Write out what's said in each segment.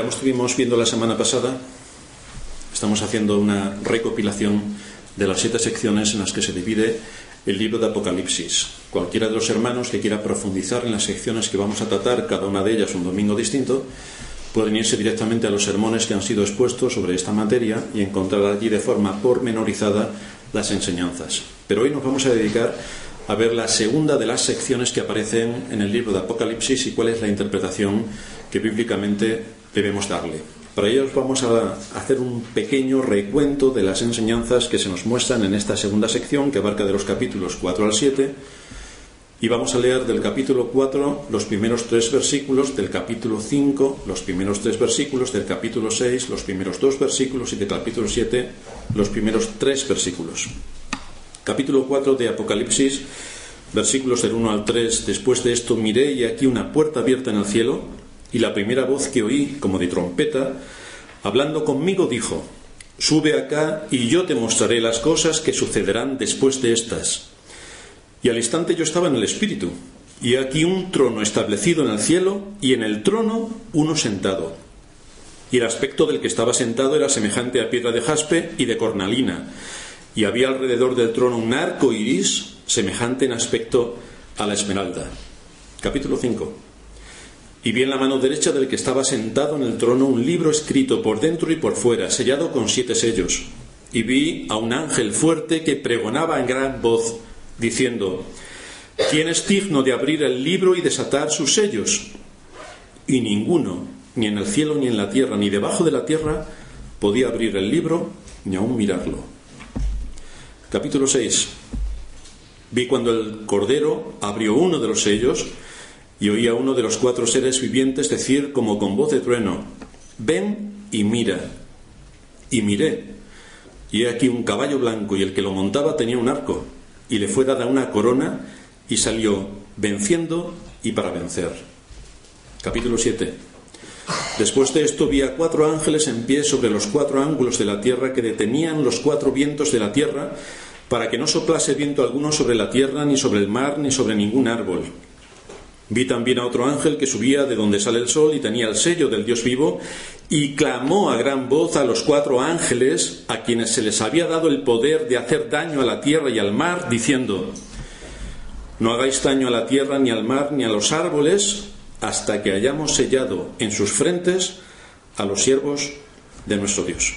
Como estuvimos viendo la semana pasada, estamos haciendo una recopilación de las 7 secciones en las que se divide el libro de Apocalipsis. Cualquiera de los hermanos que quiera profundizar en las secciones que vamos a tratar, cada una de ellas un domingo distinto, pueden irse directamente a los sermones que han sido expuestos sobre esta materia y encontrar allí de forma pormenorizada las enseñanzas. Pero hoy nos vamos a dedicar a ver la segunda de las secciones que aparecen en el libro de Apocalipsis y cuál es la interpretación que bíblicamente debemos darle. Para ello vamos a hacer un pequeño recuento de las enseñanzas que se nos muestran en esta segunda sección, que abarca de los capítulos 4 al 7, y vamos a leer del capítulo 4 los primeros 3 versículos, del capítulo 5 los primeros 3 versículos, del capítulo 6 los primeros 2 versículos y del capítulo 7 los primeros 3 versículos. Capítulo 4 de Apocalipsis, versículos del 1 al 3. Después de esto miré y aquí una puerta abierta en el cielo, y la primera voz que oí, como de trompeta, hablando conmigo, dijo: sube acá y yo te mostraré las cosas que sucederán después de estas. Y al instante yo estaba en el Espíritu, y aquí un trono establecido en el cielo, y en el trono uno sentado. Y el aspecto del que estaba sentado era semejante a piedra de jaspe y de cornalina, y había alrededor del trono un arco iris semejante en aspecto a la esmeralda. Capítulo 5. Y vi en la mano derecha del que estaba sentado en el trono un libro escrito por dentro y por fuera, sellado con 7 sellos. Y vi a un ángel fuerte que pregonaba en gran voz, diciendo: ¿quién es digno de abrir el libro y desatar sus sellos? Y ninguno, ni en el cielo, ni en la tierra, ni debajo de la tierra, podía abrir el libro, ni aun mirarlo. Capítulo 6. Vi cuando el Cordero abrió uno de los sellos, y oí a uno de los 4 seres vivientes decir como con voz de trueno: ven y mira. Y miré, y he aquí un caballo blanco, y el que lo montaba tenía un arco, y le fue dada una corona, y salió venciendo y para vencer. Capítulo 7. Después de esto vi a 4 ángeles en pie sobre los 4 ángulos de la tierra, que detenían los 4 vientos de la tierra, para que no soplase viento alguno sobre la tierra, ni sobre el mar, ni sobre ningún árbol. Vi también a otro ángel que subía de donde sale el sol y tenía el sello del Dios vivo, y clamó a gran voz a los 4 ángeles a quienes se les había dado el poder de hacer daño a la tierra y al mar, diciendo: no hagáis daño a la tierra, ni al mar, ni a los árboles, hasta que hayamos sellado en sus frentes a los siervos de nuestro Dios.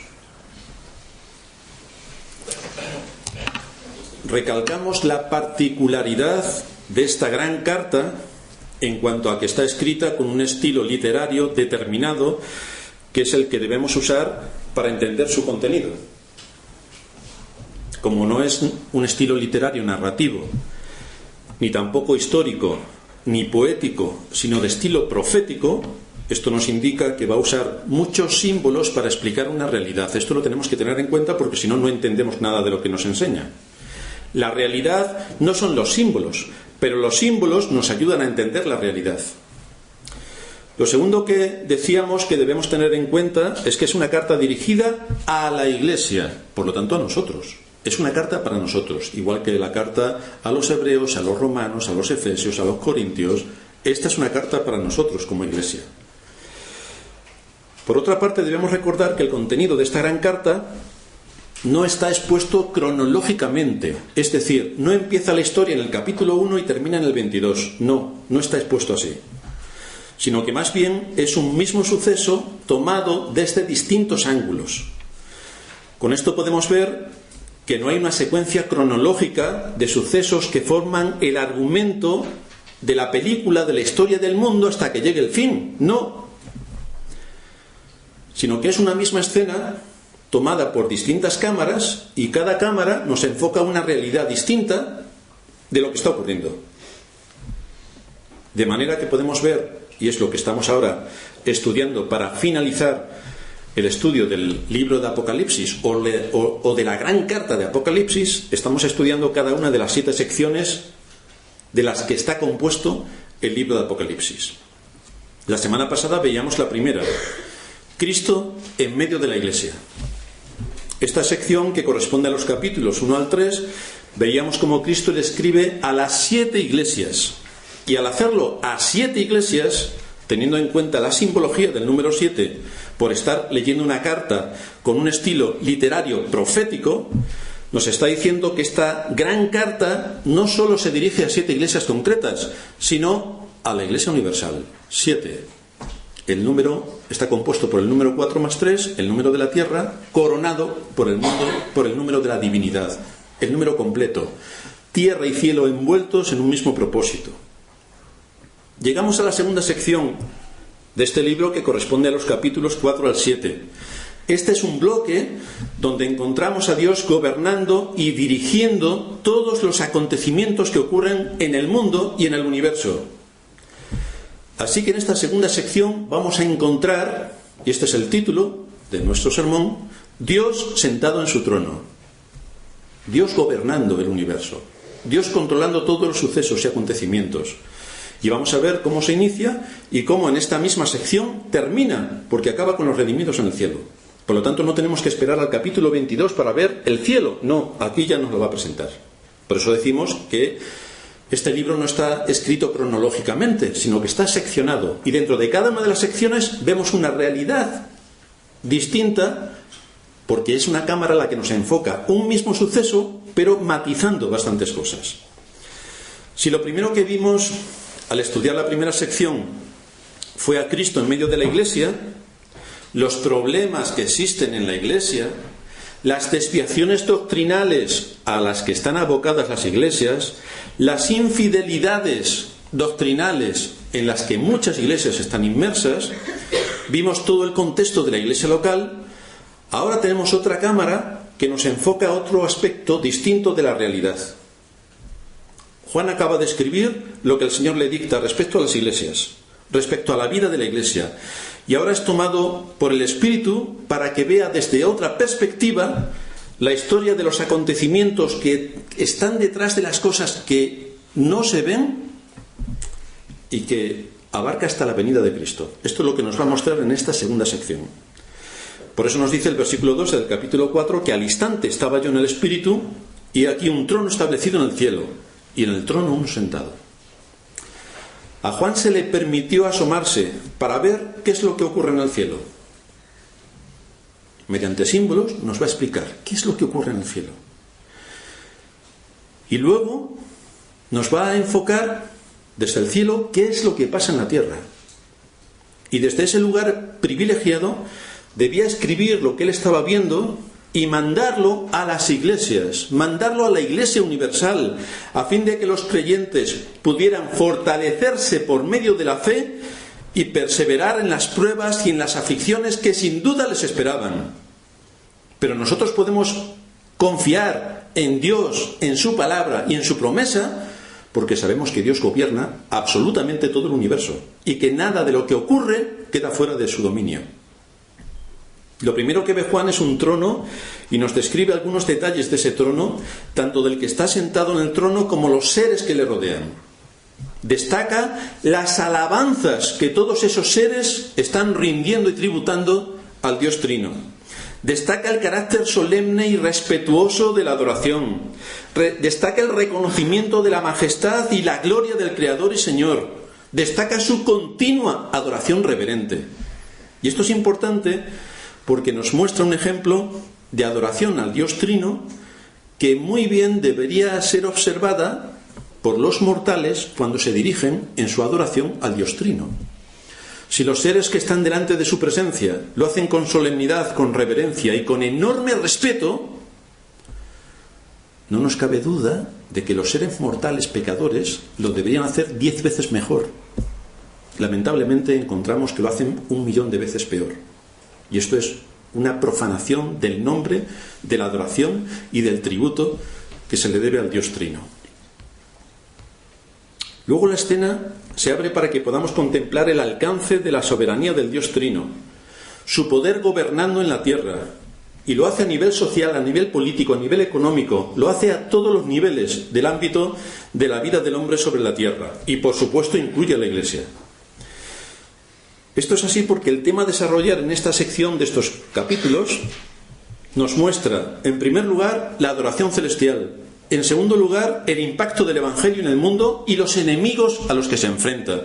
Recalcamos la particularidad de esta gran carta en cuanto a que está escrita con un estilo literario determinado, que es el que debemos usar para entender su contenido. Como no es un estilo literario narrativo, ni tampoco histórico, ni poético, sino de estilo profético, esto nos indica que va a usar muchos símbolos para explicar una realidad. Esto lo tenemos que tener en cuenta, porque si no, no entendemos nada de lo que nos enseña. La realidad no son los símbolos, pero los símbolos nos ayudan a entender la realidad. Lo segundo que decíamos que debemos tener en cuenta es que es una carta dirigida a la Iglesia, por lo tanto a nosotros. Es una carta para nosotros, igual que la carta a los hebreos, a los romanos, a los efesios, a los corintios. Esta es una carta para nosotros como Iglesia. Por otra parte, debemos recordar que el contenido de esta gran carta no está expuesto cronológicamente, es decir, no empieza la historia en el capítulo 1 y termina en el 22. No está expuesto así, sino que más bien es un mismo suceso tomado desde distintos ángulos. Con esto podemos ver que no hay una secuencia cronológica de sucesos que forman el argumento de la película, de la historia del mundo hasta que llegue el fin. No, sino que es una misma escena tomada por distintas cámaras, y cada cámara nos enfoca una realidad distinta de lo que está ocurriendo. De manera que podemos ver, y es lo que estamos ahora estudiando para finalizar el estudio del libro de Apocalipsis o de la gran carta de Apocalipsis, estamos estudiando cada una de las 7 secciones de las que está compuesto el libro de Apocalipsis. La semana pasada veíamos la primera: Cristo en medio de la Iglesia. Esta sección, que corresponde a los capítulos 1 al 3, veíamos cómo Cristo le escribe a las 7 iglesias, y al hacerlo a 7 iglesias, teniendo en cuenta la simbología del número 7 por estar leyendo una carta con un estilo literario profético, nos está diciendo que esta gran carta no solo se dirige a 7 iglesias concretas, sino a la Iglesia Universal. 7. El número está compuesto por el número 4 más 3, el número de la tierra, coronado por el número de la divinidad, el número completo. Tierra y cielo envueltos en un mismo propósito. Llegamos a la segunda sección de este libro, que corresponde a los capítulos 4 al 7. Este es un bloque donde encontramos a Dios gobernando y dirigiendo todos los acontecimientos que ocurren en el mundo y en el universo. Así que en esta segunda sección vamos a encontrar, y este es el título de nuestro sermón, Dios sentado en su trono. Dios gobernando el universo. Dios controlando todos los sucesos y acontecimientos. Y vamos a ver cómo se inicia y cómo en esta misma sección termina, porque acaba con los redimidos en el cielo. Por lo tanto, no tenemos que esperar al capítulo 22 para ver el cielo. No, aquí ya nos lo va a presentar. Por eso decimos que este libro no está escrito cronológicamente, sino que está seccionado. Y dentro de cada una de las secciones vemos una realidad distinta, porque es una cámara la que nos enfoca un mismo suceso, pero matizando bastantes cosas. Si lo primero que vimos al estudiar la primera sección fue a Cristo en medio de la Iglesia, los problemas que existen en la Iglesia, las desviaciones doctrinales a las que están abocadas las iglesias, las infidelidades doctrinales en las que muchas iglesias están inmersas, vimos todo el contexto de la iglesia local. Ahora tenemos otra cámara que nos enfoca a otro aspecto distinto de la realidad. Juan acaba de escribir lo que el Señor le dicta respecto a las iglesias, respecto a la vida de la iglesia, y ahora es tomado por el Espíritu para que vea desde otra perspectiva la historia de los acontecimientos que están detrás de las cosas que no se ven y que abarca hasta la venida de Cristo. Esto es lo que nos va a mostrar en esta segunda sección. Por eso nos dice el versículo 2 del capítulo 4 que al instante estaba yo en el Espíritu y aquí un trono establecido en el cielo y en el trono uno sentado. A Juan se le permitió asomarse para ver qué es lo que ocurre en el cielo. Mediante símbolos nos va a explicar qué es lo que ocurre en el cielo. Y luego nos va a enfocar desde el cielo qué es lo que pasa en la tierra. Y desde ese lugar privilegiado debía escribir lo que él estaba viendo y mandarlo a las iglesias, mandarlo a la Iglesia Universal, a fin de que los creyentes pudieran fortalecerse por medio de la fe y perseverar en las pruebas y en las aflicciones que sin duda les esperaban. Pero nosotros podemos confiar en Dios, en su palabra y en su promesa, porque sabemos que Dios gobierna absolutamente todo el universo y que nada de lo que ocurre queda fuera de su dominio. Lo primero que ve Juan es un trono y nos describe algunos detalles de ese trono, tanto del que está sentado en el trono como los seres que le rodean. Destaca las alabanzas que todos esos seres están rindiendo y tributando al Dios Trino. Destaca el carácter solemne y respetuoso de la adoración. Destaca el reconocimiento de la majestad y la gloria del Creador y Señor. Destaca su continua adoración reverente. Y esto es importante porque nos muestra un ejemplo de adoración al Dios Trino que muy bien debería ser observada por los mortales cuando se dirigen en su adoración al Dios Trino. Si los seres que están delante de su presencia lo hacen con solemnidad, con reverencia y con enorme respeto, no nos cabe duda de que los seres mortales pecadores lo deberían hacer 10 veces mejor. Lamentablemente encontramos que lo hacen 1.000.000 de veces peor. Y esto es una profanación del nombre, de la adoración y del tributo que se le debe al Dios Trino. Luego la escena se abre para que podamos contemplar el alcance de la soberanía del Dios Trino, su poder gobernando en la tierra, y lo hace a nivel social, a nivel político, a nivel económico, lo hace a todos los niveles del ámbito de la vida del hombre sobre la tierra, y por supuesto incluye a la Iglesia. Esto es así porque el tema a desarrollar en esta sección de estos capítulos nos muestra, en primer lugar, la adoración celestial, en segundo lugar, el impacto del Evangelio en el mundo y los enemigos a los que se enfrenta,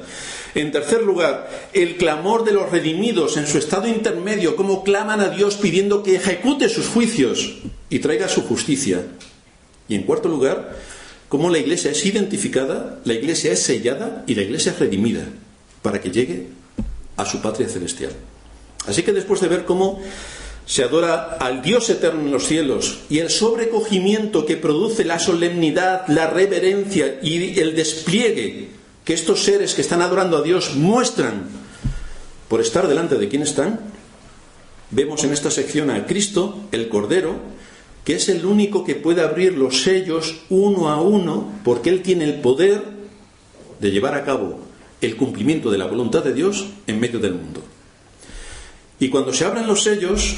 En tercer lugar, el clamor de los redimidos en su estado intermedio, cómo claman a Dios pidiendo que ejecute sus juicios y traiga su justicia. Y en cuarto lugar, cómo la Iglesia es identificada, la Iglesia es sellada y la Iglesia es redimida para que llegue a su patria celestial. Así que después de ver cómo se adora al Dios eterno en los cielos y el sobrecogimiento que produce la solemnidad, la reverencia y el despliegue que estos seres que están adorando a Dios muestran por estar delante de quien están, vemos en esta sección a Cristo, el Cordero, que es el único que puede abrir los sellos uno a uno, porque Él tiene el poder de llevar a cabo el cumplimiento de la voluntad de Dios en medio del mundo. Y cuando se abren los sellos,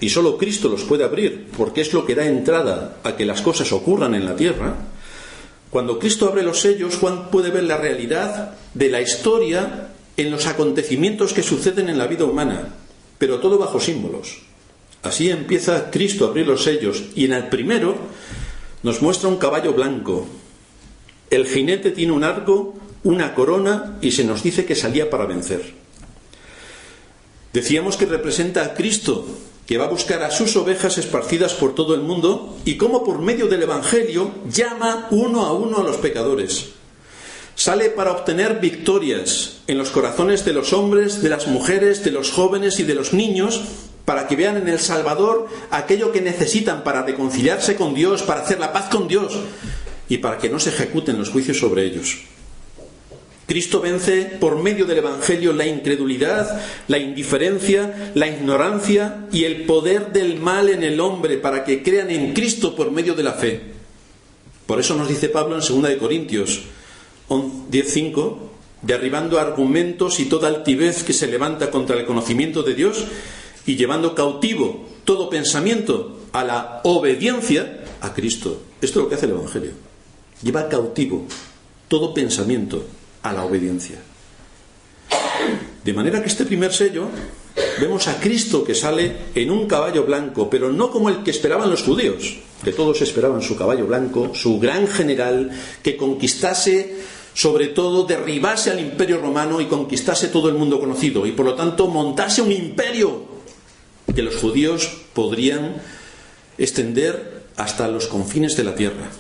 y solo Cristo los puede abrir, porque es lo que da entrada a que las cosas ocurran en la tierra, cuando Cristo abre los sellos, Juan puede ver la realidad de la historia en los acontecimientos que suceden en la vida humana, pero todo bajo símbolos. Así empieza Cristo a abrir los sellos, y en el primero nos muestra un caballo blanco. El jinete tiene un arco, una corona, y se nos dice que salía para vencer. Decíamos que representa a Cristo, que va a buscar a sus ovejas esparcidas por todo el mundo, y cómo por medio del Evangelio llama uno a los pecadores. Sale para obtener victorias en los corazones de los hombres, de las mujeres, de los jóvenes y de los niños, para que vean en el Salvador aquello que necesitan para reconciliarse con Dios, para hacer la paz con Dios, y para que no se ejecuten los juicios sobre ellos. Cristo vence por medio del Evangelio la incredulidad, la indiferencia, la ignorancia y el poder del mal en el hombre para que crean en Cristo por medio de la fe. Por eso nos dice Pablo en 2 Corintios 10:5, derribando argumentos y toda altivez que se levanta contra el conocimiento de Dios y llevando cautivo todo pensamiento a la obediencia a Cristo. Esto es lo que hace el Evangelio. Lleva cautivo todo pensamiento a la obediencia. De manera que este primer sello vemos a Cristo que sale en un caballo blanco, pero no como el que esperaban los judíos, que todos esperaban su caballo blanco, su gran general, que conquistase, sobre todo derribase al imperio romano y conquistase todo el mundo conocido, y por lo tanto montase un imperio que los judíos podrían extender hasta los confines de la tierra.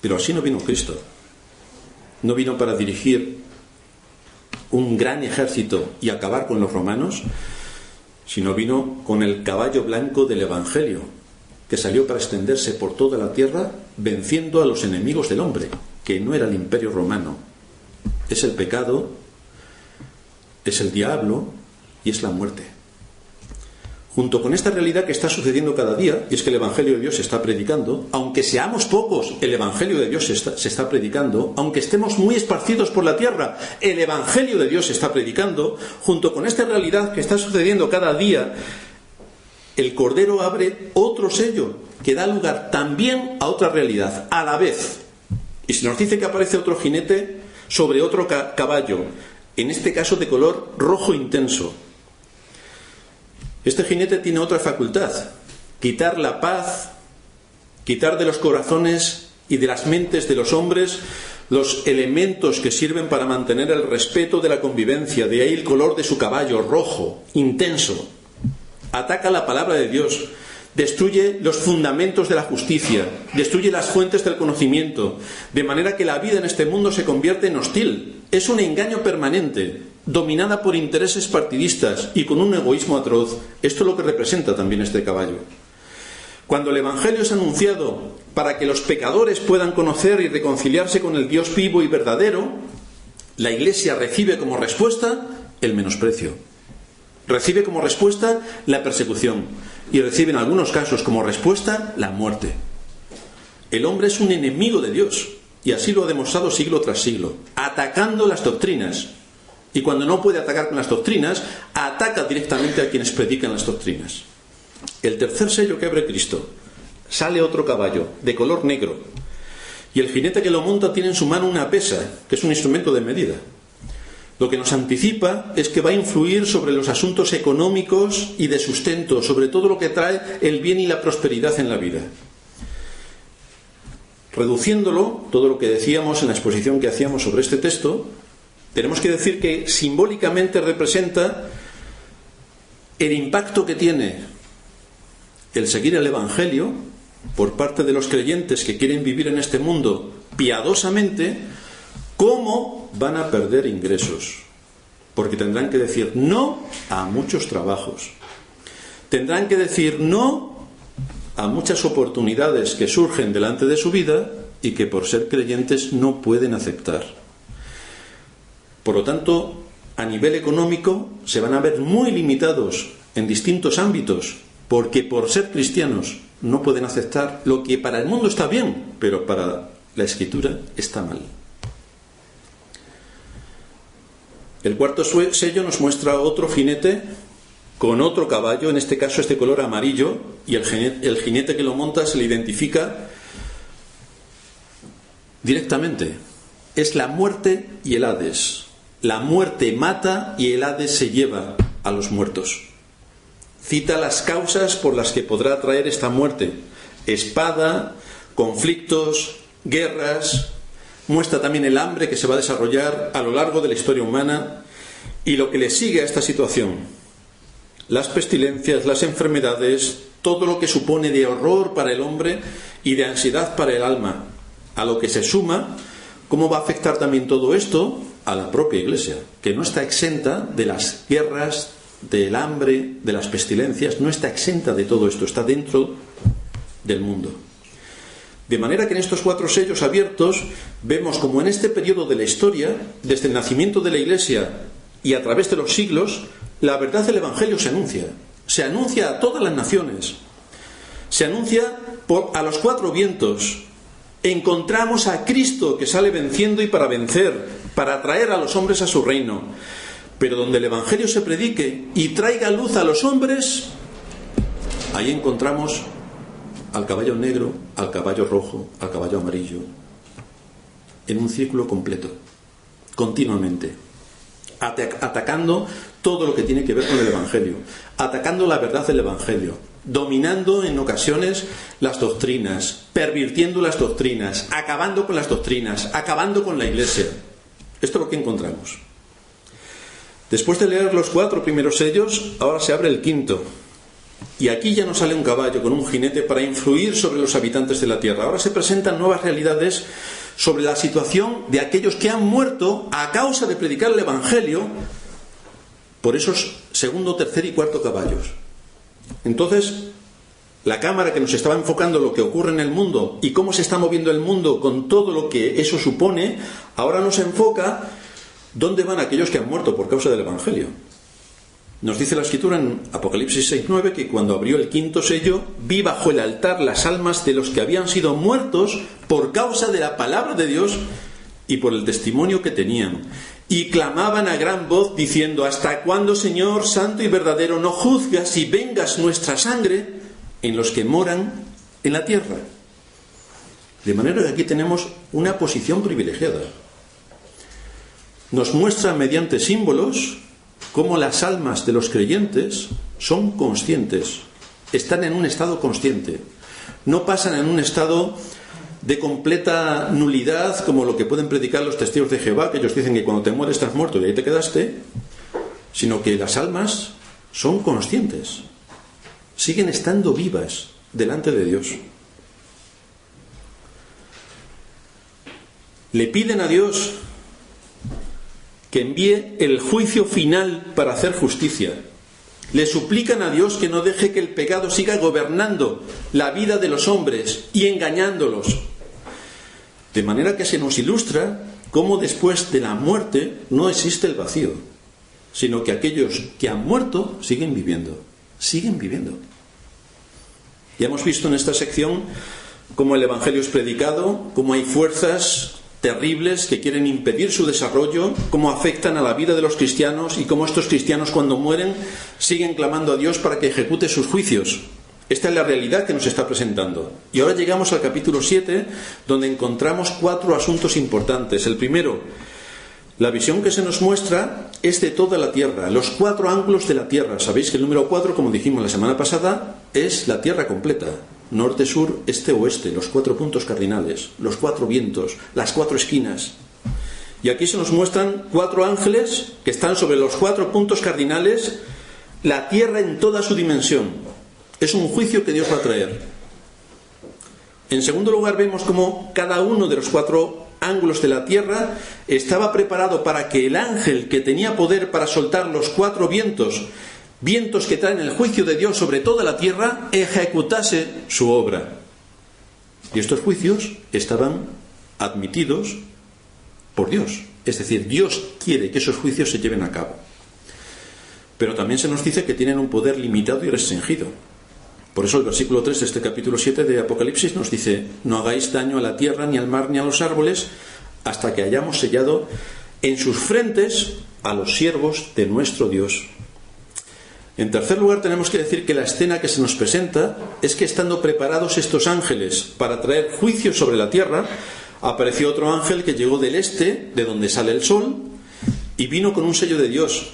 Pero así no vino Cristo. No vino para dirigir un gran ejército y acabar con los romanos, sino vino con el caballo blanco del Evangelio, que salió para extenderse por toda la tierra, venciendo a los enemigos del hombre, que no era el imperio romano. Es el pecado, es el diablo y es la muerte. Junto con esta realidad que está sucediendo cada día, y es que el Evangelio de Dios se está predicando, aunque seamos pocos, el Evangelio de Dios se está predicando, aunque estemos muy esparcidos por la tierra, el Evangelio de Dios se está predicando, junto con esta realidad que está sucediendo cada día, el Cordero abre otro sello que da lugar también a otra realidad, a la vez. Y se nos dice que aparece otro jinete sobre otro caballo, en este caso de color rojo intenso. Este jinete tiene otra facultad: quitar la paz, quitar de los corazones y de las mentes de los hombres los elementos que sirven para mantener el respeto de la convivencia. De ahí el color de su caballo, rojo, intenso. Ataca la palabra de Dios, destruye los fundamentos de la justicia, destruye las fuentes del conocimiento, de manera que la vida en este mundo se convierte en hostil. Es un engaño permanente, dominada por intereses partidistas y con un egoísmo atroz. Esto es lo que representa también este caballo. Cuando el Evangelio es anunciado para que los pecadores puedan conocer y reconciliarse con el Dios vivo y verdadero, la Iglesia recibe como respuesta el menosprecio, recibe como respuesta la persecución y recibe en algunos casos como respuesta la muerte. El hombre es un enemigo de Dios, y así lo ha demostrado siglo tras siglo, atacando las doctrinas. Y cuando no puede atacar con las doctrinas, ataca directamente a quienes predican las doctrinas. El tercer sello que abre Cristo, sale otro caballo de color negro, y el jinete que lo monta tiene en su mano una pesa, que es un instrumento de medida. Lo que nos anticipa es que va a influir sobre los asuntos económicos y de sustento, sobre todo lo que trae el bien y la prosperidad en la vida. Reduciéndolo, todo lo que decíamos en la exposición que hacíamos sobre este texto, Tenemos que decir que simbólicamente representa el impacto que tiene el seguir el Evangelio por parte de los creyentes que quieren vivir en este mundo piadosamente, cómo van a perder ingresos. Porque tendrán que decir no a muchos trabajos. Tendrán que decir no a muchas oportunidades que surgen delante de su vida y que por ser creyentes no pueden aceptar. Por lo tanto, a nivel económico se van a ver muy limitados en distintos ámbitos, porque por ser cristianos no pueden aceptar lo que para el mundo está bien, pero para la Escritura está mal. El cuarto sello nos muestra otro jinete con otro caballo, en este caso este color amarillo, y el jinete que lo monta se le identifica directamente. Es la muerte y el Hades. La muerte mata y el Hades se lleva a los muertos. Cita las causas por las que podrá traer esta muerte: espada, conflictos, guerras. Muestra también el hambre que se va a desarrollar a lo largo de la historia humana y lo que le sigue a esta situación: las pestilencias, las enfermedades, todo lo que supone de horror para el hombre y de ansiedad para el alma. A lo que se suma cómo va a afectar también todo esto a la propia Iglesia, que no está exenta de las guerras, del hambre, de las pestilencias, no está exenta de todo esto, está dentro del mundo. De manera que en estos 4 sellos abiertos vemos como en este periodo de la historia, desde el nacimiento de la Iglesia y a través de los siglos, la verdad del Evangelio se anuncia a todas las naciones, se anuncia a los 4 vientos. Encontramos a Cristo que sale venciendo y para vencer, para atraer a los hombres a su reino. Pero donde el Evangelio se predique y traiga luz a los hombres, ahí encontramos al caballo negro, al caballo rojo, al caballo amarillo, en un círculo completo, continuamente, atacando todo lo que tiene que ver con el Evangelio, atacando la verdad del Evangelio, dominando en ocasiones las doctrinas, pervirtiendo las doctrinas, acabando con las doctrinas, acabando con la Iglesia. Esto es lo que encontramos. Después de leer los 4 primeros sellos, ahora se abre el 5. Y aquí ya no sale un caballo con un jinete para influir sobre los habitantes de la tierra. Ahora se presentan nuevas realidades sobre la situación de aquellos que han muerto a causa de predicar el Evangelio por esos 2º, 3er y 4 caballos. Entonces, la cámara que nos estaba enfocando lo que ocurre en el mundo y cómo se está moviendo el mundo con todo lo que eso supone, ahora nos enfoca dónde van aquellos que han muerto por causa del Evangelio. Nos dice la Escritura en Apocalipsis 6:9 que cuando abrió el 5º sello, vi bajo el altar las almas de los que habían sido muertos por causa de la palabra de Dios y por el testimonio que tenían. Y clamaban a gran voz diciendo: ¿hasta cuándo, Señor, santo y verdadero, no juzgas y vengas nuestra sangre en los que moran en la tierra? De manera que aquí tenemos una posición privilegiada. Nos muestra mediante símbolos cómo las almas de los creyentes son conscientes, están en un estado consciente, no pasan en un estado de completa nulidad como lo que pueden predicar los testigos de Jehová, que ellos dicen que cuando te mueres estás muerto y ahí te quedaste, sino que las almas son conscientes, siguen estando vivas delante de Dios. Le piden a Dios que envíe el juicio final para hacer justicia. Le suplican a Dios que no deje que el pecado siga gobernando la vida de los hombres y engañándolos. De manera que se nos ilustra cómo después de la muerte no existe el vacío, sino que aquellos que han muerto siguen viviendo. Siguen viviendo. Ya hemos visto en esta sección cómo el Evangelio es predicado, cómo hay fuerzas terribles que quieren impedir su desarrollo, cómo afectan a la vida de los cristianos y cómo estos cristianos cuando mueren siguen clamando a Dios para que ejecute sus juicios. Esta es la realidad que nos está presentando. Y ahora llegamos al capítulo 7, donde encontramos 4 asuntos importantes. El primero, la visión que se nos muestra es de toda la tierra, los 4 ángulos de la tierra. Sabéis que el número 4, como dijimos la semana pasada, es la tierra completa. Norte, sur, este, oeste, los 4 puntos cardinales, los 4 vientos, las 4 esquinas. Y aquí se nos muestran 4 ángeles que están sobre los 4 puntos cardinales, la tierra en toda su dimensión. Es un juicio que Dios va a traer. En segundo lugar, vemos cómo cada uno de los 4 ángulos de la tierra estaba preparado para que el ángel que tenía poder para soltar los 4 vientos que traen el juicio de Dios sobre toda la tierra, ejecutase su obra. Y estos juicios estaban admitidos por Dios. Es decir, Dios quiere que esos juicios se lleven a cabo. Pero también se nos dice que tienen un poder limitado y restringido. Por eso el versículo 3 de este capítulo 7 de Apocalipsis nos dice: no hagáis daño a la tierra, ni al mar, ni a los árboles, hasta que hayamos sellado en sus frentes a los siervos de nuestro Dios. En tercer lugar, tenemos que decir que la escena que se nos presenta es que, estando preparados estos ángeles para traer juicio sobre la tierra, apareció otro ángel que llegó del este, de donde sale el sol, y vino con un sello de Dios,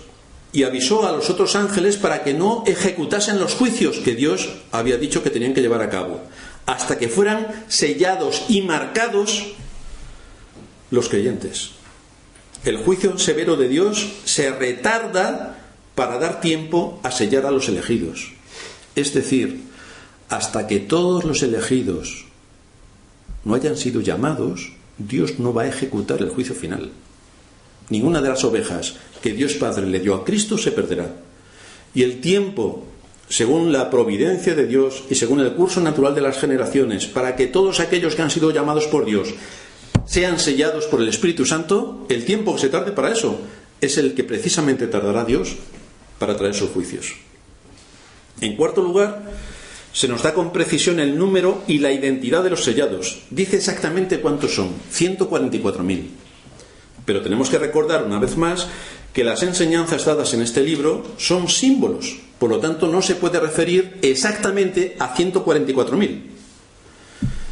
y avisó a los otros ángeles para que no ejecutasen los juicios que Dios había dicho que tenían que llevar a cabo, hasta que fueran sellados y marcados los creyentes. El juicio severo de Dios se retarda para dar tiempo a sellar a los elegidos. Es decir, hasta que todos los elegidos no hayan sido llamados, Dios no va a ejecutar el juicio final. Ninguna de las ovejas que Dios Padre le dio a Cristo se perderá. Y el tiempo, según la providencia de Dios y según el curso natural de las generaciones, para que todos aquellos que han sido llamados por Dios sean sellados por el Espíritu Santo, el tiempo que se tarde para eso es el que precisamente tardará Dios para traer sus juicios. En cuarto lugar, se nos da con precisión el número y la identidad de los sellados. Dice exactamente cuántos son: 144.000. Pero tenemos que recordar una vez más que las enseñanzas dadas en este libro son símbolos, por lo tanto no se puede referir exactamente a 144.000,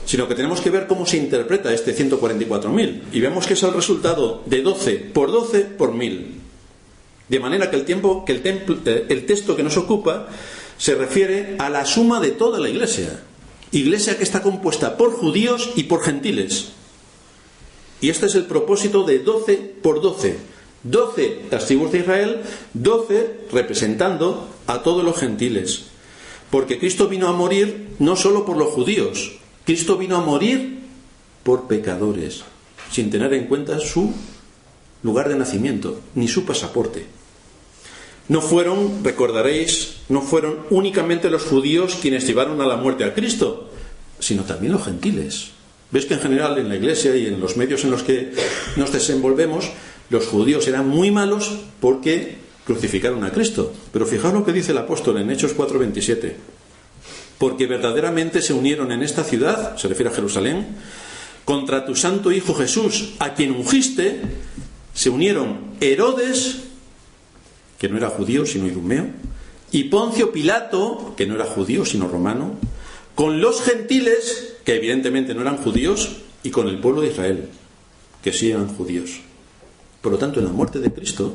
sino que tenemos que ver cómo se interpreta este 144.000, y vemos que es el resultado de 12 por 1000. De manera que el texto que nos ocupa se refiere a la suma de toda la iglesia que está compuesta por judíos y por gentiles. Y este es el propósito de 12 por 12. 12 las tribus de Israel, 12 representando a todos los gentiles. Porque Cristo vino a morir no solo por los judíos, Cristo vino a morir por pecadores, sin tener en cuenta su lugar de nacimiento, ni su pasaporte. No fueron, recordaréis, no fueron únicamente los judíos quienes llevaron a la muerte a Cristo, sino también los gentiles. Ves que en general en la iglesia y en los medios en los que nos desenvolvemos, los judíos eran muy malos porque crucificaron a Cristo. Pero fijaos lo que dice el apóstol en Hechos 4:27. Porque verdaderamente se unieron en esta ciudad, se refiere a Jerusalén, contra tu santo Hijo Jesús, a quien ungiste, se unieron Herodes, que no era judío sino idumeo, y Poncio Pilato, que no era judío sino romano, con los gentiles, que evidentemente no eran judíos, y con el pueblo de Israel, que sí eran judíos. Por lo tanto, en la muerte de Cristo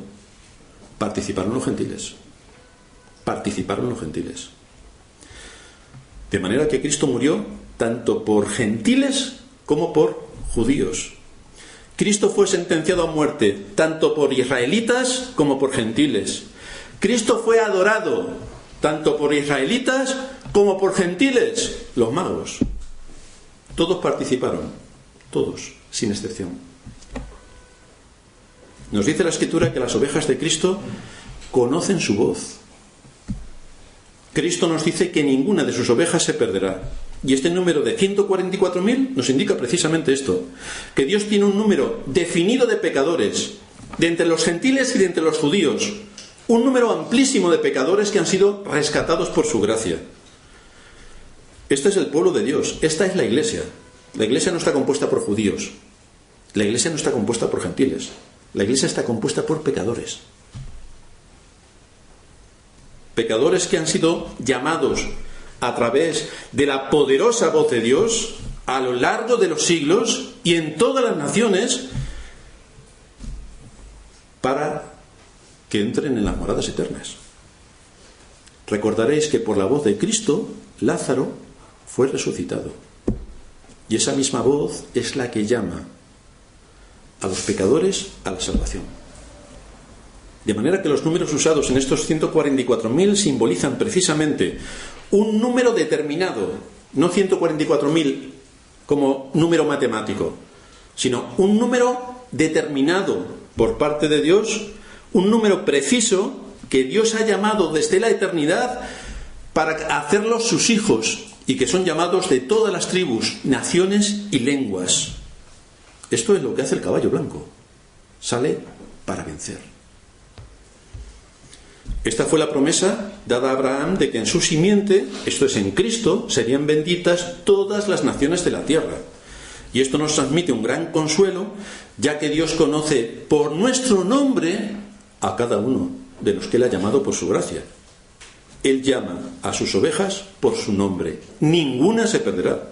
participaron los gentiles. De manera que Cristo murió tanto por gentiles como por judíos. Cristo fue sentenciado a muerte tanto por israelitas como por gentiles. Cristo fue adorado tanto por israelitas como por gentiles, los magos. Todos participaron, todos, sin excepción. Nos dice la Escritura que las ovejas de Cristo conocen su voz. Cristo nos dice que ninguna de sus ovejas se perderá. Y este número de 144.000 nos indica precisamente esto, que Dios tiene un número definido de pecadores, de entre los gentiles y de entre los judíos, un número amplísimo de pecadores que han sido rescatados por su gracia. Este es el pueblo de Dios, esta es la iglesia. La iglesia no está compuesta por judíos, la iglesia no está compuesta por gentiles, la iglesia está compuesta por pecadores. Pecadores que han sido llamados a través de la poderosa voz de Dios a lo largo de los siglos y en todas las naciones para que entren en las moradas eternas. Recordaréis que por la voz de Cristo Lázaro fue resucitado, y esa misma voz es la que llama a los pecadores a la salvación. De manera que los números usados en estos 144.000 simbolizan precisamente un número determinado, no 144.000 como número matemático, sino un número determinado por parte de Dios, un número preciso que Dios ha llamado desde la eternidad para hacerlos sus hijos, y que son llamados de todas las tribus, naciones y lenguas. Esto es lo que hace el caballo blanco. Sale para vencer. Esta fue la promesa dada a Abraham de que en su simiente, esto es en Cristo, serían benditas todas las naciones de la tierra. Y esto nos transmite un gran consuelo, ya que Dios conoce por nuestro nombre a cada uno de los que Él ha llamado por su gracia. Él llama a sus ovejas por su nombre. Ninguna se perderá.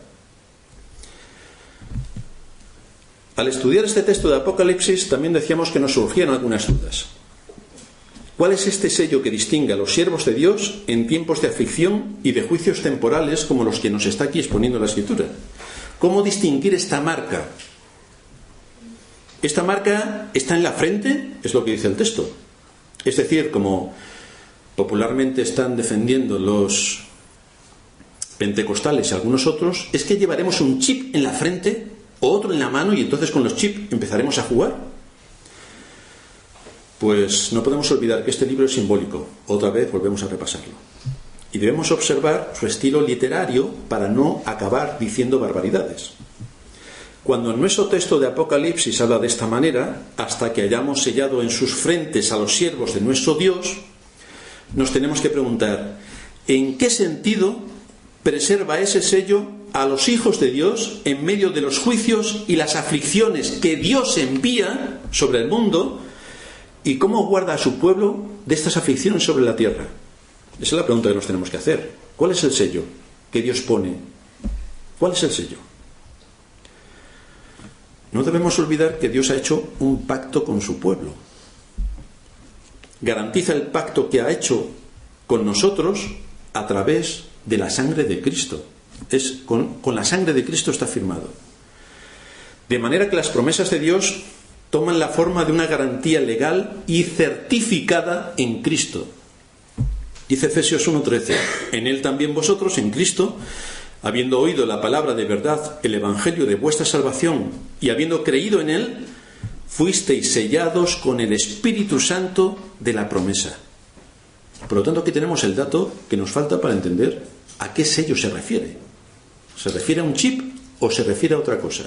Al estudiar este texto de Apocalipsis también decíamos que nos surgían algunas dudas. ¿Cuál es este sello que distingue a los siervos de Dios en tiempos de aflicción y de juicios temporales como los que nos está aquí exponiendo la Escritura? ¿Cómo distinguir esta marca? Esta marca está en la frente, es lo que dice el texto. Es decir, como popularmente están defendiendo los pentecostales y algunos otros, es que llevaremos un chip en la frente o otro en la mano y entonces con los chips empezaremos a jugar. Pues no podemos olvidar que este libro es simbólico. Otra vez volvemos a repasarlo. Y debemos observar su estilo literario para no acabar diciendo barbaridades. Cuando en nuestro texto de Apocalipsis habla de esta manera, hasta que hayamos sellado en sus frentes a los siervos de nuestro Dios, nos tenemos que preguntar, ¿en qué sentido preserva ese sello a los hijos de Dios en medio de los juicios y las aflicciones que Dios envía sobre el mundo? ¿Y cómo guarda a su pueblo de estas aflicciones sobre la tierra? Esa es la pregunta que nos tenemos que hacer. ¿Cuál es el sello que Dios pone? ¿Cuál es el sello? No debemos olvidar que Dios ha hecho un pacto con su pueblo. Garantiza el pacto que ha hecho con nosotros a través de la sangre de Cristo. Con la sangre de Cristo está firmado. De manera que las promesas de Dios toman la forma de una garantía legal y certificada en Cristo. Dice Efesios 1:13, en Él también vosotros, en Cristo, habiendo oído la palabra de verdad, el evangelio de vuestra salvación, y habiendo creído en Él, fuisteis sellados con el Espíritu Santo de la promesa. Por lo tanto, aquí tenemos el dato que nos falta para entender a qué sello se refiere. ¿Se refiere a un chip o se refiere a otra cosa?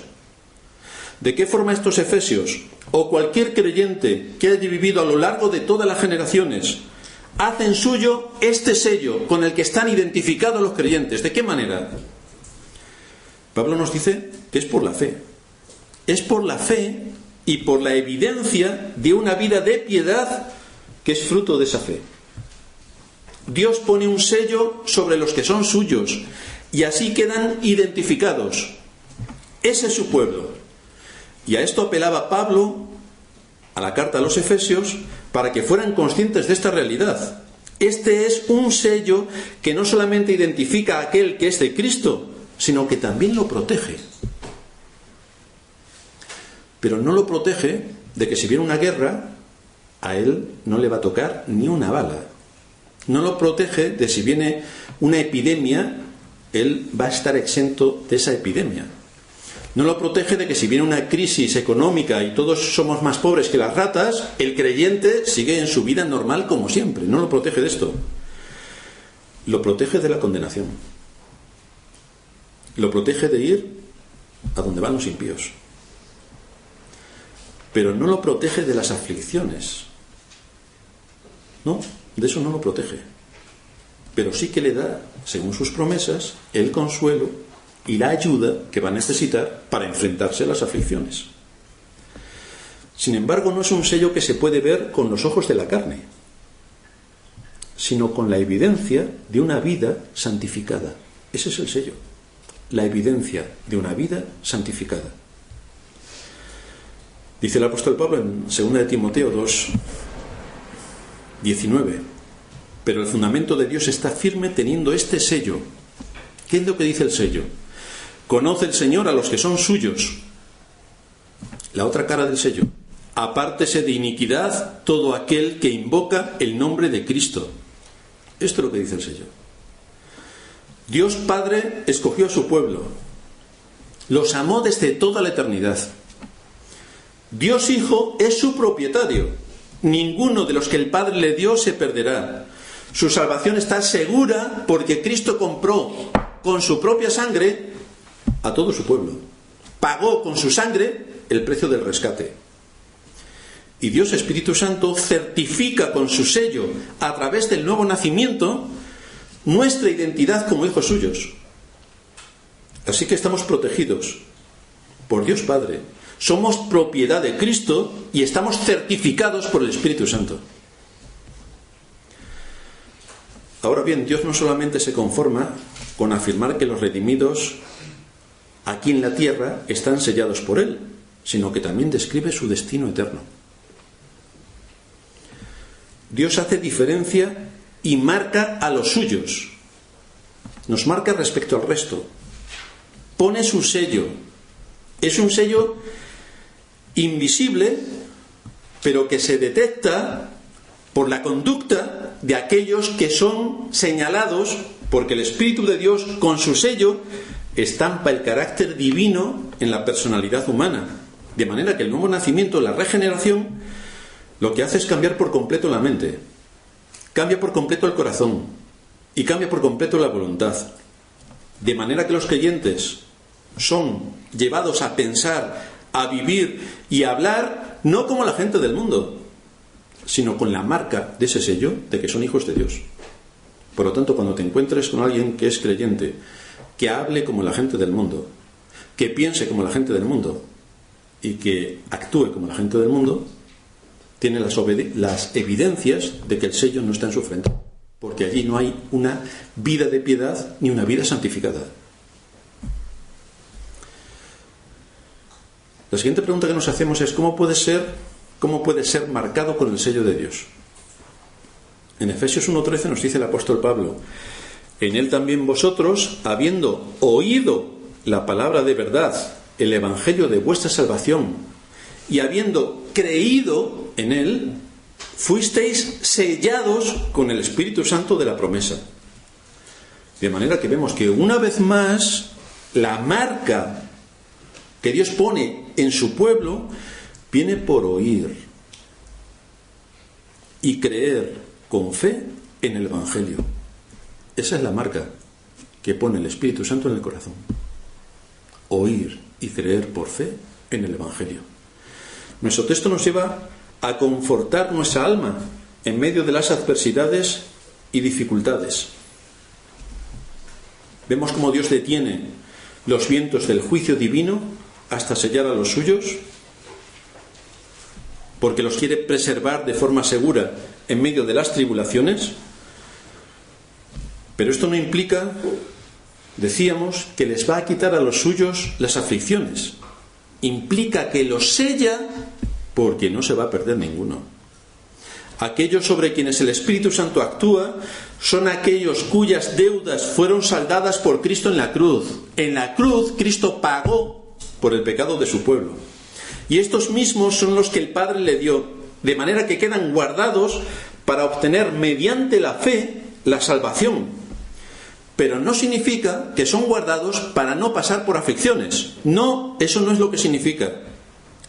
¿De qué forma estos efesios o cualquier creyente que haya vivido a lo largo de todas las generaciones hacen suyo este sello con el que están identificados los creyentes? ¿De qué manera? Pablo nos dice que es por la fe. Es por la fe y por la evidencia de una vida de piedad que es fruto de esa fe. Dios pone un sello sobre los que son suyos y así quedan identificados. Ese es su pueblo. Y a esto apelaba Pablo a la carta a los Efesios para que fueran conscientes de esta realidad. Este es un sello que no solamente identifica a aquel que es de Cristo, sino que también lo protege. Pero no lo protege de que si viene una guerra, a él no le va a tocar ni una bala. No lo protege de si viene una epidemia, él va a estar exento de esa epidemia. No lo protege de que si viene una crisis económica y todos somos más pobres que las ratas, el creyente sigue en su vida normal como siempre. No lo protege de esto. Lo protege de la condenación. Lo protege de ir a donde van los impíos. Pero no lo protege de las aflicciones. No, de eso no lo protege. Pero sí que le da, según sus promesas, el consuelo y la ayuda que va a necesitar para enfrentarse a las aflicciones. Sin embargo, no es un sello que se puede ver con los ojos de la carne, sino con la evidencia de una vida santificada. Ese es el sello, la evidencia de una vida santificada. Dice el apóstol Pablo en 2 de Timoteo 2:19, pero el fundamento de Dios está firme teniendo este sello. ¿Qué es lo que dice el sello? Conoce el Señor a los que son suyos. La otra cara del sello: apártese de iniquidad todo aquel que invoca el nombre de Cristo. Esto es lo que dice el sello. Dios Padre escogió a su pueblo, los amó desde toda la eternidad. Dios Hijo es su propietario. Ninguno de los que el Padre le dio se perderá. Su salvación está segura porque Cristo compró con su propia sangre a todo su pueblo. Pagó con su sangre el precio del rescate. Y Dios Espíritu Santo certifica con su sello, a través del nuevo nacimiento, nuestra identidad como hijos suyos. Así que estamos protegidos por Dios Padre. Somos propiedad de Cristo y estamos certificados por el Espíritu Santo. Ahora bien, Dios no solamente se conforma con afirmar que los redimidos aquí en la tierra están sellados por Él, sino que también describe su destino eterno. Dios hace diferencia y marca a los suyos. Nos marca respecto al resto. Pone su sello. Es un sello invisible, pero que se detecta por la conducta de aquellos que son señalados, porque el Espíritu de Dios, con su sello, estampa el carácter divino en la personalidad humana. De manera que el nuevo nacimiento, la regeneración, lo que hace es cambiar por completo la mente, cambia por completo el corazón y cambia por completo la voluntad. De manera que los creyentes son llevados a pensar, a vivir y a hablar no como la gente del mundo, sino con la marca de ese sello de que son hijos de Dios. Por lo tanto, cuando te encuentres con alguien que es creyente, que hable como la gente del mundo, que piense como la gente del mundo y que actúe como la gente del mundo, tiene las evidencias de que el sello no está en su frente, porque allí no hay una vida de piedad ni una vida santificada. La siguiente pregunta que nos hacemos es: ¿cómo puede ser marcado con el sello de Dios? En Efesios 1:13 nos dice el apóstol Pablo: en él también vosotros, habiendo oído la palabra de verdad, el evangelio de vuestra salvación, y habiendo creído en él, fuisteis sellados con el Espíritu Santo de la promesa. De manera que vemos que una vez más la marca que Dios pone en su pueblo viene por oír y creer con fe en el evangelio. Esa es la marca que pone el Espíritu Santo en el corazón: oír y creer por fe en el evangelio. Nuestro texto nos lleva a confortar nuestra alma en medio de las adversidades y dificultades. Vemos cómo Dios detiene los vientos del juicio divino hasta sellar a los suyos, porque los quiere preservar de forma segura en medio de las tribulaciones. Pero esto no implica, decíamos, que les va a quitar a los suyos las aflicciones. Implica que los sella, porque no se va a perder ninguno. Aquellos sobre quienes el Espíritu Santo actúa son aquellos cuyas deudas fueron saldadas por Cristo en la cruz. En la cruz Cristo pagó por el pecado de su pueblo. Y estos mismos son los que el Padre le dio, de manera que quedan guardados para obtener mediante la fe la salvación. Pero no significa que son guardados para no pasar por aflicciones. No, eso no es lo que significa.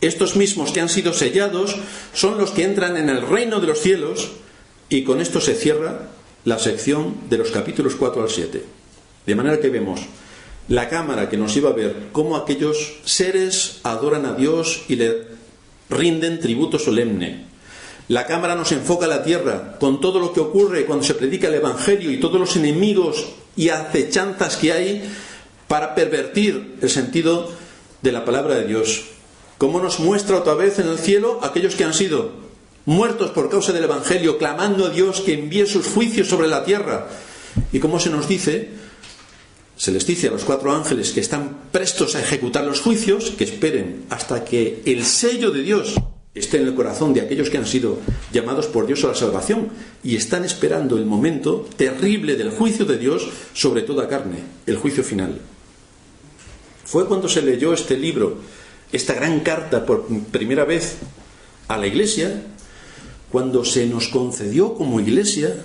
Estos mismos que han sido sellados son los que entran en el reino de los cielos, y con esto se cierra la sección de los capítulos 4 al 7. De manera que vemos la cámara que nos iba a ver cómo aquellos seres adoran a Dios y le rinden tributo solemne. La cámara nos enfoca a la tierra con todo lo que ocurre cuando se predica el Evangelio y todos los enemigos y acechanzas que hay para pervertir el sentido de la palabra de Dios. Cómo nos muestra otra vez en el cielo aquellos que han sido muertos por causa del Evangelio, clamando a Dios que envíe sus juicios sobre la tierra. Y cómo se les dice a los 4 ángeles que están prestos a ejecutar los juicios, que esperen hasta que el sello de Dios esté en el corazón de aquellos que han sido llamados por Dios a la salvación, y están esperando el momento terrible del juicio de Dios sobre toda carne, el juicio final. Fue cuando se leyó este libro esta gran carta por primera vez a la Iglesia, cuando se nos concedió como Iglesia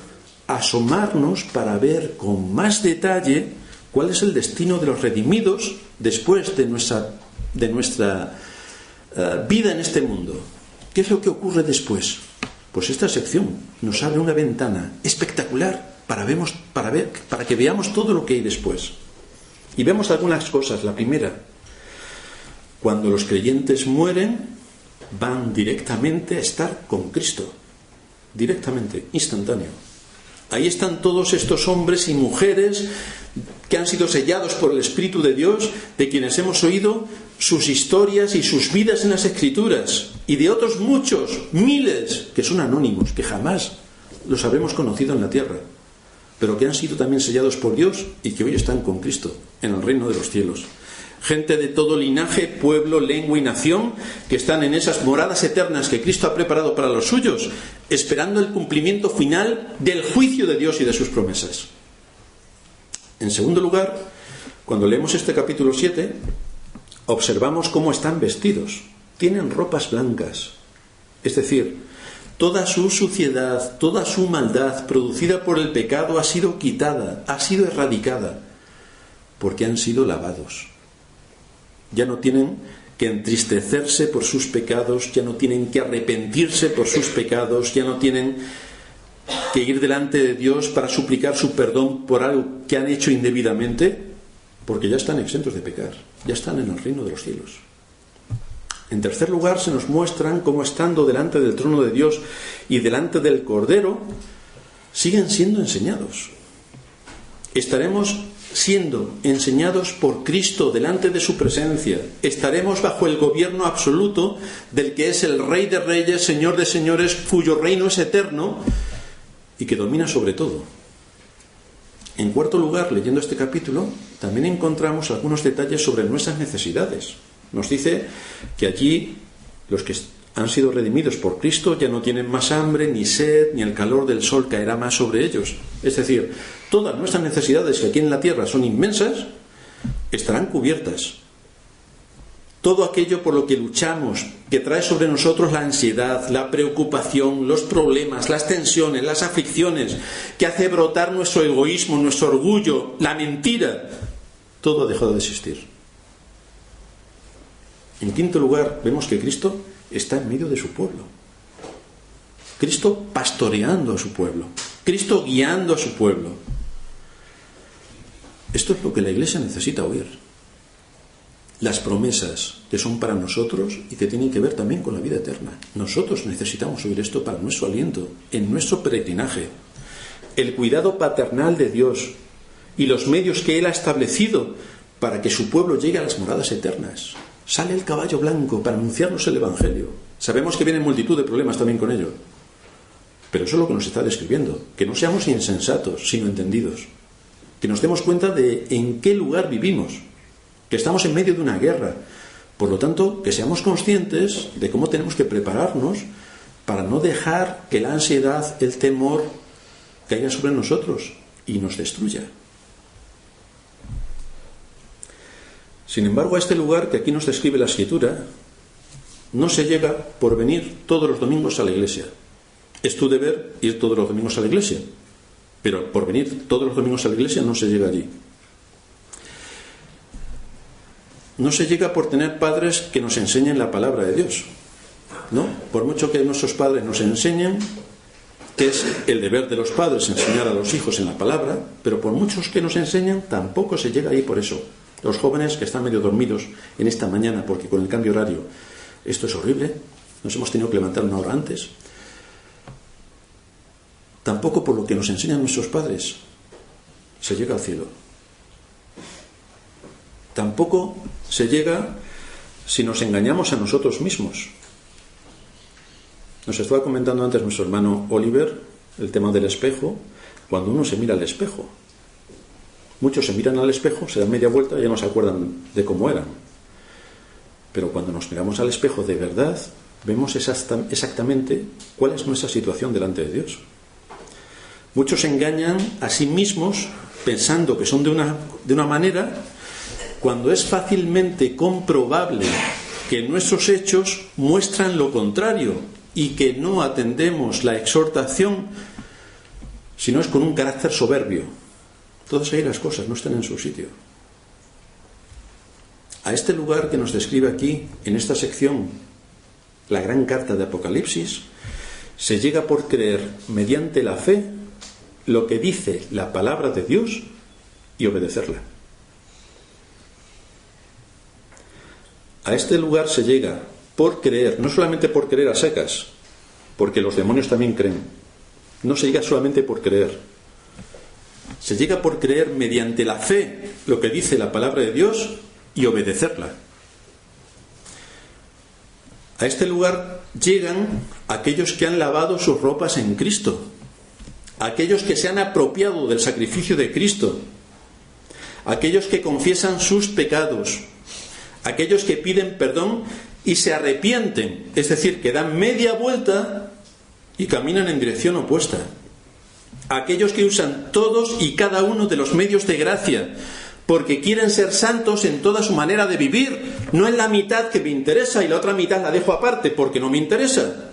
asomarnos para ver con más detalle cuál es el destino de los redimidos después de nuestra vida en este mundo. ¿Qué es lo que ocurre después? Pues esta sección nos abre una ventana espectacular para que veamos todo lo que hay después. Y vemos algunas cosas. La primera, cuando los creyentes mueren, van directamente a estar con Cristo. Directamente, instantáneo. Ahí están todos estos hombres y mujeres que han sido sellados por el Espíritu de Dios, de quienes hemos oído sus historias y sus vidas en las Escrituras, y de otros muchos, miles, que son anónimos, que jamás los habremos conocido en la tierra, pero que han sido también sellados por Dios y que hoy están con Cristo en el reino de los cielos. Gente de todo linaje, pueblo, lengua y nación, que están en esas moradas eternas que Cristo ha preparado para los suyos, esperando el cumplimiento final del juicio de Dios y de sus promesas. En segundo lugar, cuando leemos este capítulo 7, observamos cómo están vestidos. Tienen ropas blancas. Es decir, toda su suciedad, toda su maldad producida por el pecado ha sido quitada, ha sido erradicada, porque han sido lavados. Ya no tienen que entristecerse por sus pecados, ya no tienen que arrepentirse por sus pecados, ya no tienen que ir delante de Dios para suplicar su perdón por algo que han hecho indebidamente, porque ya están exentos de pecar, ya están en el reino de los cielos. En tercer lugar, se nos muestran cómo, estando delante del trono de Dios y delante del Cordero, siguen siendo enseñados. Estaremos siendo enseñados por Cristo delante de su presencia. Estaremos bajo el gobierno absoluto del que es el Rey de Reyes, Señor de Señores, cuyo reino es eterno y que domina sobre todo. En cuarto lugar, leyendo este capítulo, también encontramos algunos detalles sobre nuestras necesidades. Nos dice que allí los que han sido redimidos por Cristo ya no tienen más hambre, ni sed, ni el calor del sol caerá más sobre ellos. Es decir, todas nuestras necesidades, que aquí en la tierra son inmensas, estarán cubiertas. Todo aquello por lo que luchamos, que trae sobre nosotros la ansiedad, la preocupación, los problemas, las tensiones, las aflicciones, que hace brotar nuestro egoísmo, nuestro orgullo, la mentira, todo ha dejado de existir. En quinto lugar, vemos que Cristo está en medio de su pueblo. Cristo pastoreando a su pueblo. Cristo guiando a su pueblo. Esto es lo que la Iglesia necesita oír. Las promesas que son para nosotros y que tienen que ver también con la vida eterna. Nosotros necesitamos oír esto para nuestro aliento, en nuestro peregrinaje. El cuidado paternal de Dios y los medios que Él ha establecido para que su pueblo llegue a las moradas eternas. Sale el caballo blanco para anunciarnos el Evangelio. Sabemos que vienen multitud de problemas también con ello. Pero eso es lo que nos está describiendo. Que no seamos insensatos, sino entendidos. Que nos demos cuenta de en qué lugar vivimos. Que estamos en medio de una guerra. Por lo tanto, que seamos conscientes de cómo tenemos que prepararnos para no dejar que la ansiedad, el temor, caiga sobre nosotros y nos destruya. Sin embargo, a este lugar que aquí nos describe la Escritura, no se llega por venir todos los domingos a la iglesia. Es tu deber ir todos los domingos a la iglesia, pero por venir todos los domingos a la iglesia no se llega allí. No se llega por tener padres que nos enseñen la palabra de Dios, ¿no? Por mucho que nuestros padres nos enseñen, que es el deber de los padres enseñar a los hijos en la palabra, pero por muchos que nos enseñan, tampoco se llega ahí por eso. Los jóvenes que están medio dormidos en esta mañana, porque con el cambio horario esto es horrible, nos hemos tenido que levantar una hora antes. Tampoco por lo que nos enseñan nuestros padres se llega al cielo. Tampoco se llega si nos engañamos a nosotros mismos. Nos estaba comentando antes nuestro hermano Oliver el tema del espejo. Cuando uno se mira al espejo, muchos se miran al espejo, se dan media vuelta y ya no se acuerdan de cómo eran. Pero cuando nos miramos al espejo de verdad, vemos exactamente cuál es nuestra situación delante de Dios. Muchos se engañan a sí mismos pensando que son de una manera, cuando es fácilmente comprobable que nuestros hechos muestran lo contrario y que no atendemos la exhortación, sino es con un carácter soberbio. Todas ahí las cosas no están en su sitio. A este lugar que nos describe aquí, en esta sección, la gran carta de Apocalipsis, se llega por creer mediante la fe lo que dice la palabra de Dios y obedecerla. A este lugar se llega por creer, no solamente por creer a secas, porque los demonios también creen. No se llega solamente por creer. Se llega por creer mediante la fe lo que dice la palabra de Dios y obedecerla. A este lugar llegan aquellos que han lavado sus ropas en Cristo, aquellos que se han apropiado del sacrificio de Cristo, aquellos que confiesan sus pecados, aquellos que piden perdón y se arrepienten, es decir, que dan media vuelta y caminan en dirección opuesta, aquellos que usan todos y cada uno de los medios de gracia, porque quieren ser santos en toda su manera de vivir, no en la mitad que me interesa y la otra mitad la dejo aparte porque no me interesa.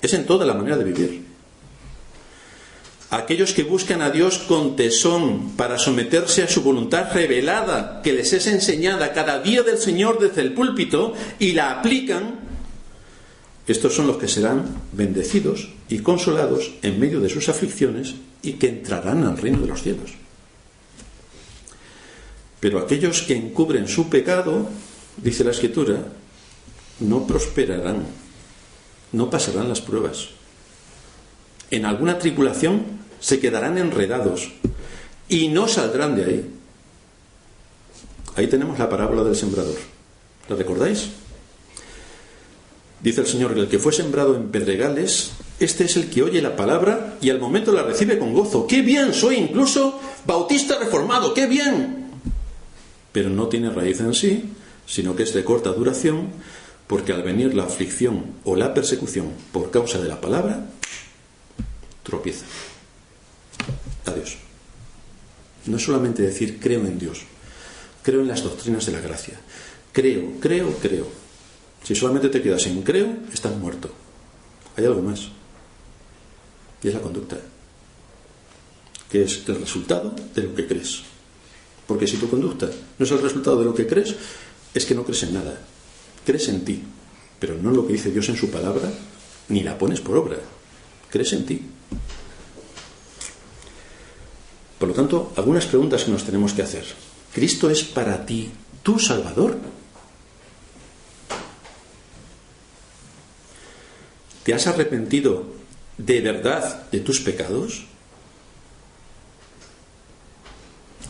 Es en toda la manera de vivir. Aquellos que buscan a Dios con tesón para someterse a su voluntad revelada, que les es enseñada cada día del Señor desde el púlpito, y la aplican, estos son los que serán bendecidos y consolados en medio de sus aflicciones y que entrarán al reino de los cielos. Pero aquellos que encubren su pecado, dice la Escritura, no prosperarán, no pasarán las pruebas. En alguna tribulación se quedarán enredados y no saldrán de ahí. Ahí tenemos la parábola del sembrador. ¿La recordáis? Dice el Señor que el que fue sembrado en pedregales, este es el que oye la palabra y al momento la recibe con gozo. ¡Qué bien! Soy incluso bautista reformado. ¡Qué bien! Pero no tiene raíz en sí, sino que es de corta duración, porque al venir la aflicción o la persecución por causa de la palabra, tropieza. Adiós. No es solamente decir creo en Dios, creo en las doctrinas de la gracia, creo. Si solamente te quedas en creo, estás muerto. Hay algo más, y es la conducta, que es el resultado de lo que crees. Porque si tu conducta no es el resultado de lo que crees, es que no crees en nada. Crees en ti, pero no en lo que dice Dios en su palabra, ni la pones por obra. Crees en ti. Por lo tanto, algunas preguntas que nos tenemos que hacer. ¿Cristo es para ti tu Salvador? ¿Te has arrepentido de verdad de tus pecados?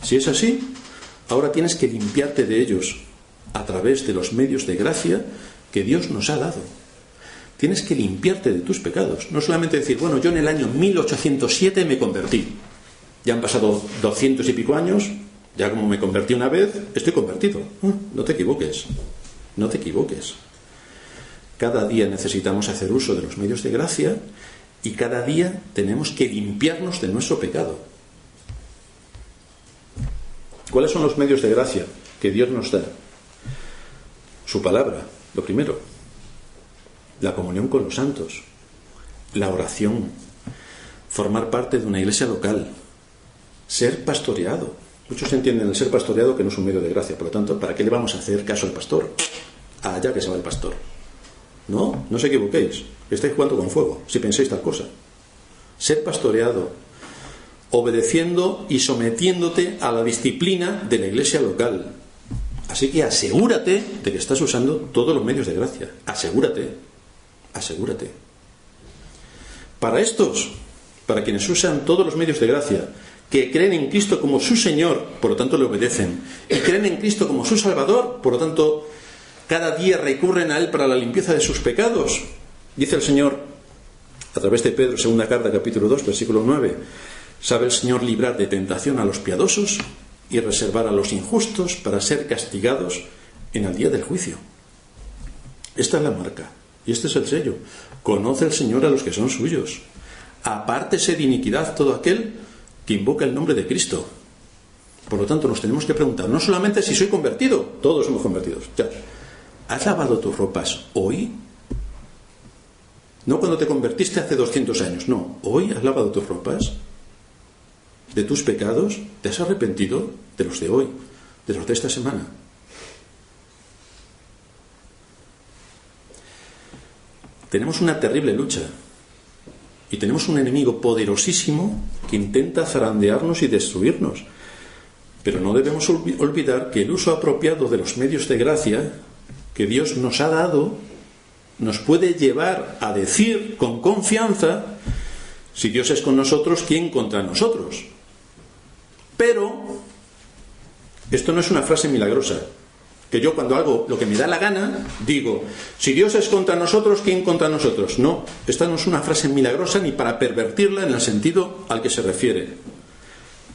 Si es así, ahora tienes que limpiarte de ellos a través de los medios de gracia que Dios nos ha dado. Tienes que limpiarte de tus pecados. No solamente decir, bueno, yo en el año 1807 me convertí. Ya han pasado 200 y pico años, ya como me convertí una vez, estoy convertido. No te equivoques. No te equivoques. Cada día necesitamos hacer uso de los medios de gracia y cada día tenemos que limpiarnos de nuestro pecado. ¿Cuáles son los medios de gracia que Dios nos da? Su palabra, lo primero. La comunión con los santos. La oración. Formar parte de una iglesia local. Ser pastoreado. Muchos entienden el ser pastoreado que no es un medio de gracia. Por lo tanto, ¿para qué le vamos a hacer caso al pastor? Allá que se va el pastor. No os equivoquéis. Estáis jugando con fuego si pensáis tal cosa. Ser pastoreado, obedeciendo y sometiéndote a la disciplina de la iglesia local. Así que asegúrate de que estás usando todos los medios de gracia. Asegúrate. Para estos, para quienes usan todos los medios de gracia, que creen en Cristo como su Señor, por lo tanto le obedecen, y creen en Cristo como su Salvador, por lo tanto cada día recurren a Él para la limpieza de sus pecados, dice el Señor a través de Pedro, segunda carta, capítulo 2, versículo 9, sabe el Señor librar de tentación a los piadosos y reservar a los injustos para ser castigados en el día del juicio. Esta es la marca y este es el sello. Conoce el Señor a los que son suyos. Apártese de iniquidad todo aquel que invoca el nombre de Cristo. Por lo tanto, nos tenemos que preguntar no solamente si soy convertido, todos somos convertidos, ya, ¿Has lavado tus ropas hoy? No cuando te convertiste hace 200 años, no. ¿Hoy has lavado tus ropas? ¿De tus pecados? ¿Te has arrepentido de los de hoy, de los de esta semana? Tenemos una terrible lucha y tenemos un enemigo poderosísimo que intenta zarandearnos y destruirnos. Pero no debemos olvidar que el uso apropiado de los medios de gracia que Dios nos ha dado nos puede llevar a decir con confianza: si Dios es con nosotros, ¿quién contra nosotros? Pero esto no es una frase milagrosa, que yo cuando hago lo que me da la gana digo: si Dios es contra nosotros, ¿quién contra nosotros? No, esta no es una frase milagrosa ni para pervertirla en el sentido al que se refiere.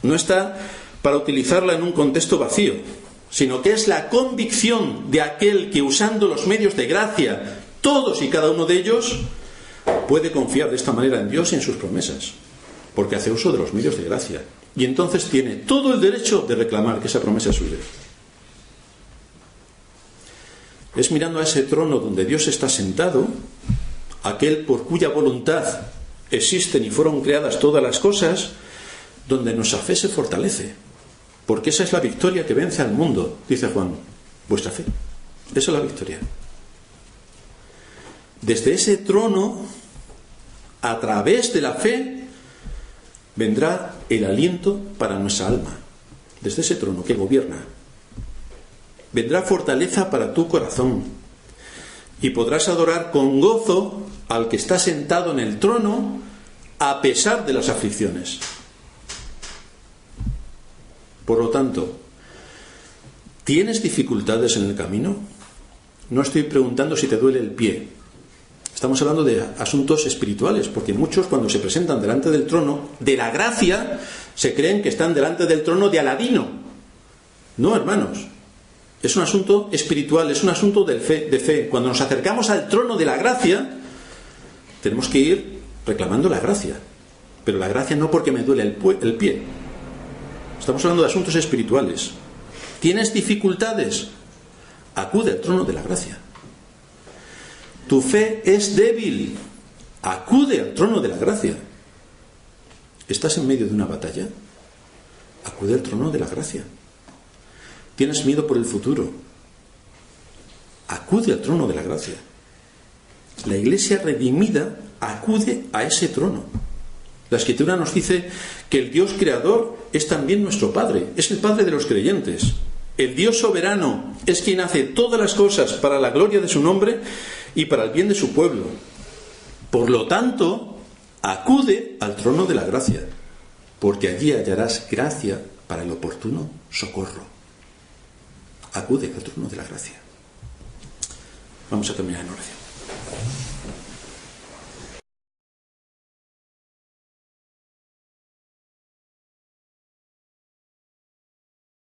No está para utilizarla en un contexto vacío, sino que es la convicción de aquel que, usando los medios de gracia, todos y cada uno de ellos, puede confiar de esta manera en Dios y en sus promesas, porque hace uso de los medios de gracia, y entonces tiene todo el derecho de reclamar que esa promesa es suya. Es mirando a ese trono donde Dios está sentado, aquel por cuya voluntad existen y fueron creadas todas las cosas, donde nuestra fe se fortalece, porque esa es la victoria que vence al mundo, dice Juan. Vuestra fe, esa es la victoria. Desde ese trono, a través de la fe, vendrá el aliento para nuestra alma. Desde ese trono que gobierna vendrá fortaleza para tu corazón, y podrás adorar con gozo al que está sentado en el trono a pesar de las aflicciones. Por lo tanto, ¿tienes dificultades en el camino? No estoy preguntando si te duele el pie. Estamos hablando de asuntos espirituales, porque muchos, cuando se presentan delante del trono de la gracia, se creen que están delante del trono de Aladino. No, hermanos. Es un asunto espiritual, es un asunto de fe. Cuando nos acercamos al trono de la gracia, tenemos que ir reclamando la gracia. Pero la gracia no porque me duele el pie. Estamos hablando de asuntos espirituales. ¿Tienes dificultades? Acude al trono de la gracia. Tu fe es débil. Acude al trono de la gracia. ¿Estás en medio de una batalla? Acude al trono de la gracia. ¿Tienes miedo por el futuro? Acude al trono de la gracia. La iglesia redimida acude a ese trono. La Escritura nos dice que el Dios creador es también nuestro Padre, es el Padre de los creyentes. El Dios soberano es quien hace todas las cosas para la gloria de su nombre y para el bien de su pueblo. Por lo tanto, acude al trono de la gracia, porque allí hallarás gracia para el oportuno socorro. Acude al trono de la gracia. Vamos a terminar en oración.